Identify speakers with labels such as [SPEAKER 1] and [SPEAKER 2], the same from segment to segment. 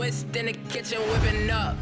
[SPEAKER 1] Twist in the kitchen, whipping up.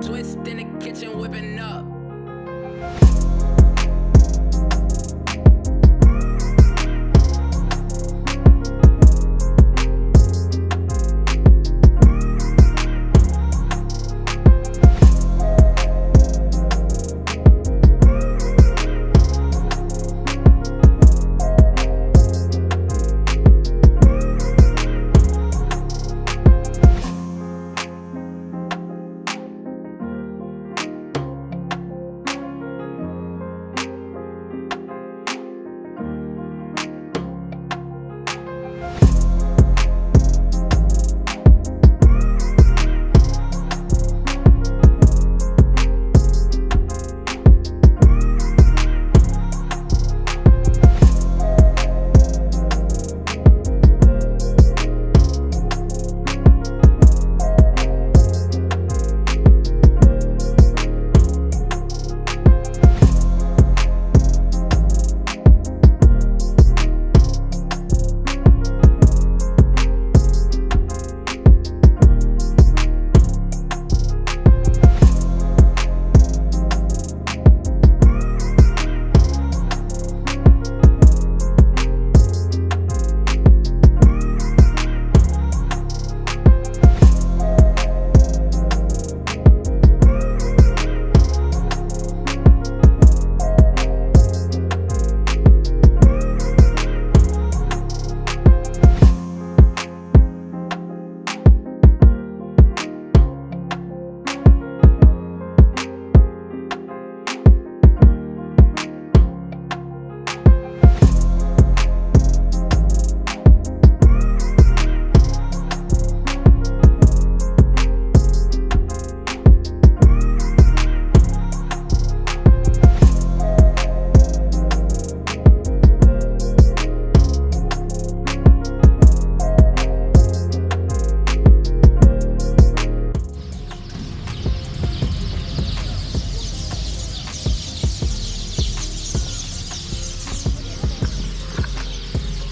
[SPEAKER 1] Twist in the kitchen, whipping up.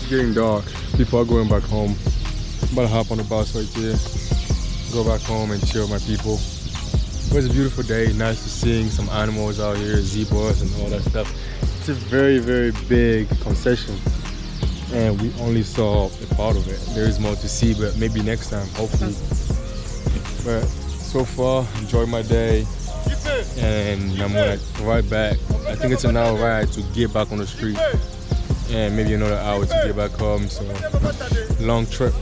[SPEAKER 2] getting dark. People are going back home. I'm about to hop on the bus right there, go back home and chill with my people. It was a beautiful day. Nice to seeing some animals out here, zebras and all that stuff. It's a very, very big concession, and we only saw a part of it. There is more to see, but maybe next time, hopefully. But so far, enjoy my day, and I'm gonna ride back. I think it's an hour ride to get back on the street, and maybe another hour to get back home. So long trip.